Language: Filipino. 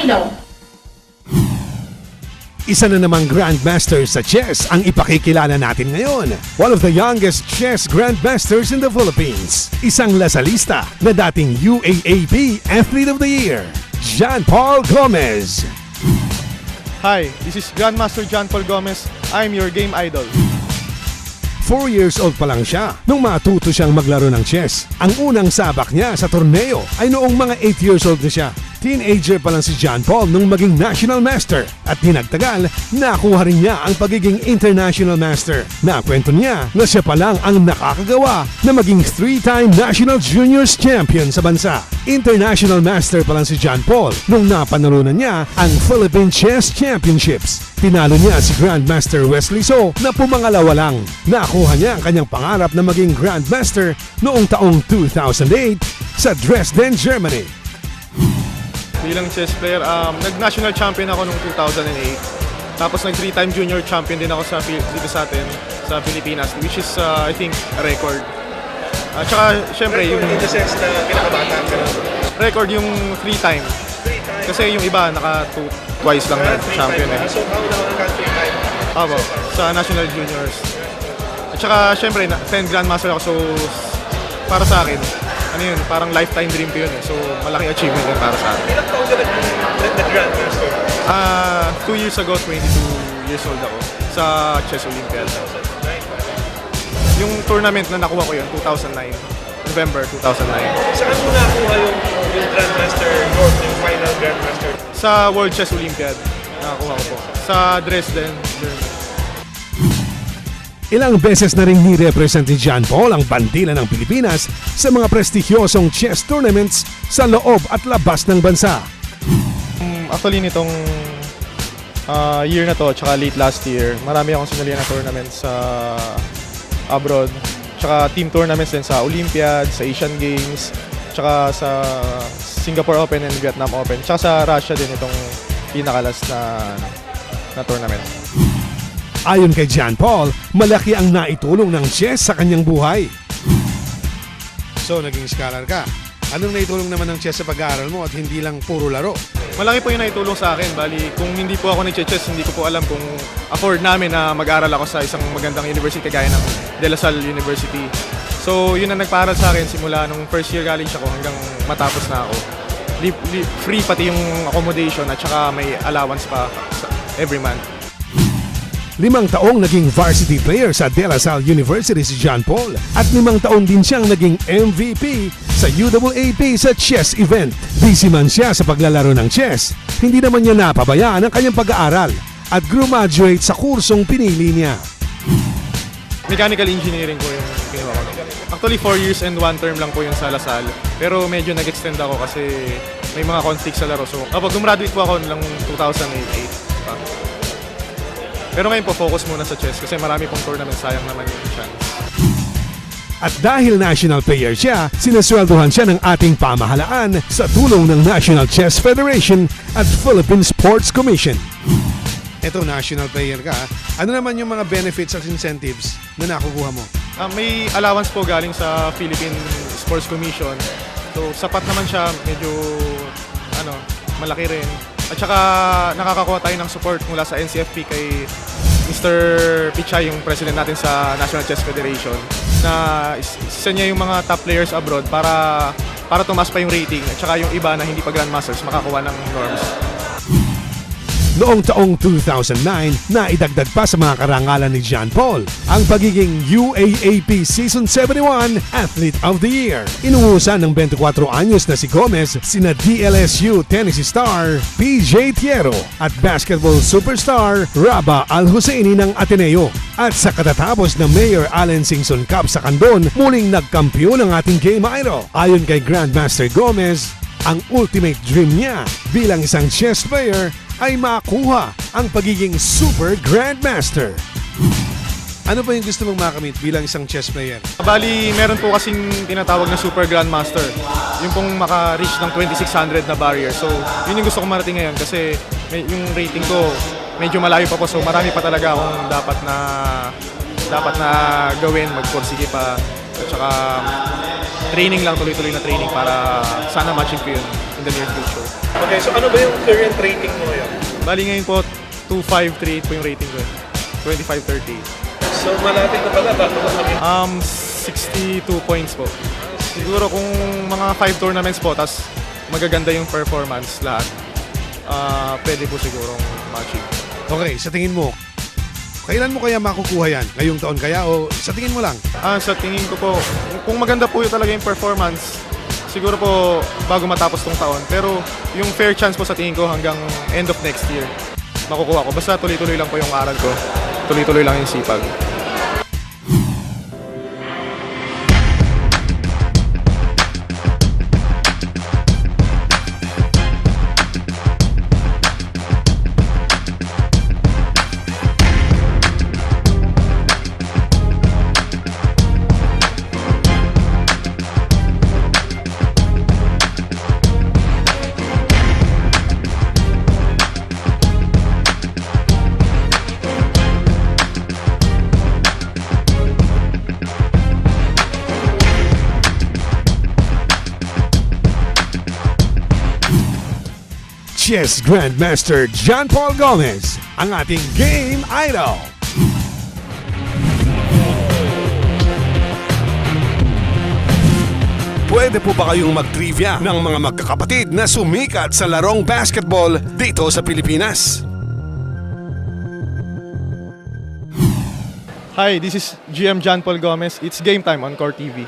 idol. Isa na namang Grandmaster sa chess ang ipakikilala natin ngayon. One of the youngest chess Grandmasters in the Philippines. Isang lasalista na dating UAAP Athlete of the Year, John Paul Gomez. Hi, this is Grandmaster John Paul Gomez. I'm your game idol. 4 years old pa lang siya nung matuto siyang maglaro ng chess. Ang unang sabak niya sa torneo ay noong mga 8 years old na siya. Teenager pa lang si John Paul nung maging national master at di nagtagal, nakuha rin niya ang pagiging international master. Nakwento niya na siya pa lang ang nakakagawa na maging 3-time national juniors champion sa bansa. International master pa lang si John Paul nung napanalunan niya ang Philippine Chess Championships. Tinalo niya si Grandmaster Wesley So na pumangalawa lang. Nakuha niya ang kanyang pangarap na maging Grandmaster noong taong 2008 sa Dresden, Germany. Bilang chess player, nag-national champion ako noong 2008. Tapos nag-3-time junior champion din ako dito sa atin, sa Pilipinas, which is, I think, a record. At saka, syempre, yung... in the sense na pinakabata ka na? Record yung 3-time. Kasi yung iba, twice lang na champion eh. So, how long country time? Opo, sa national juniors. At saka, syempre, 10 grandmaster ako, so para sa akin, ano yun, parang lifetime dream ko yun eh. So, malaking achievement yun para sa akin. Ilang taon ka nag-grandmaster? 2 years ago, 22 years old ako sa Chess Olympiad. Yung tournament na nakuha ko yun, 2009. November 2009. Saan mo nakuha yung grandmaster north, yung final grandmaster? Sa World Chess Olympiad, nakakuha ko po. Sa Dresden, Germany. Ilang beses na rin ni-represent ni John Paul ang bandila ng Pilipinas sa mga prestigyosong chess tournaments sa loob at labas ng bansa. Actually, nitong year na to, tsaka late last year, marami akong sinalihan na tournaments sa abroad. Tsaka team tournaments din sa Olympiad, sa Asian Games, tsaka sa Singapore Open and Vietnam Open. Tsaka sa Russia din itong pinakalas na tournament. Ayon kay John Paul, malaki ang naitulong ng chess sa kanyang buhay. So, naging scholar ka. Anong naitulong naman ng chess sa pag-aaral mo at hindi lang puro laro? Malaki po yung naitulong sa akin. Bali, kung hindi po ako nag-chess, hindi ko po alam kung afford namin na mag-aral ako sa isang magandang university kagaya ng De La Salle University. So, yun ang nagparal sa akin simula nung first year college ako hanggang matapos na ako. Free pati yung accommodation at saka may allowance pa every month. 5 taong naging varsity player sa De La Salle University si John Paul at 5 taon din siyang naging MVP sa UAAP sa chess event. Busy man siya sa paglalaro ng chess, hindi naman niya napabayaan ang kanyang pag-aaral at graduate sa kursong pinili niya. Mechanical engineering po yung kinuha ko. Actually, 4 years and 1 term lang po yung sa La Salle. Pero medyo nag-extend ako kasi may mga conflicts sa laro. So, kapag gumraduate po ako lang 2008 pa. Pero ngayon po, focus muna sa chess kasi marami pong tournament, sayang naman yung chance. At dahil national player siya, sinasweldohan siya ng ating pamahalaan sa tulong ng National Chess Federation at Philippine Sports Commission. Ito, national player ka. Ano naman yung mga benefits at incentives na nakukuha mo? May allowance po galing sa Philippine Sports Commission. So, sapat naman siya, medyo malaki rin. At saka nakakakuha tayo ng support mula sa NCFP kay Mr. Pichay, yung president natin sa National Chess Federation, na isa niya yung mga top players abroad para tumas pa yung rating at saka yung iba na hindi pa grandmasters makakuha ng norms. Noong taong 2009, naidagdag pa sa mga karangalan ni John Paul ang pagiging UAAP Season 71 Athlete of the Year. Inuusan ng 24 anyos na si Gomez sina DLSU tennis star PJ Tiero at basketball superstar Raba Al-Husseini ng Ateneo. At sa katatapos ng Mayor Allen Singson Cup sa Candon, muling nagkampiyon ang ating game idol. Ayon kay Grandmaster Gomez, ang ultimate dream niya bilang isang chess player ay makuha ang pagiging Super Grandmaster. Ano ba yung gusto mong makamit bilang isang chess player? Bali, meron po kasing tinatawag na Super Grandmaster. Yung pong maka-reach ng 2600 na barrier. So, yun yung gusto kong marating ngayon kasi yung rating ko medyo malayo pa po. So, marami pa talaga akong dapat na gawin, magporsige pa. At saka training lang, tuloy-tuloy na training para sana matching ko yun in the near future. Okay, so ano ba yung current rating mo ngayon? Bali ngayon po, 2.538 po yung rating ko. 25.30. So malapit na pala bago ka kami. 62 points po. Siguro kung mga 5 tournaments po, tas magaganda yung performance lahat, pwede po sigurong ma-achieve. Okay, sa tingin mo, kailan mo kaya makukuha yan? Ngayong taon kaya o sa tingin mo lang? Sa tingin ko po, kung maganda po yung talaga yung performance, siguro po bago matapos tong taon. Pero yung fair chance po sa tingin ko hanggang end of next year, makukuha ko. Basta tuloy-tuloy lang po yung aral ko. Tuloy-tuloy lang yung sipag. Chess Grandmaster John Paul Gomez, ang ating Game Idol. Pwede po ba kayong mag-trivia ng mga magkakapatid na sumikat sa larong basketball dito sa Pilipinas? Hi, this is GM John Paul Gomez. It's game time on Core TV.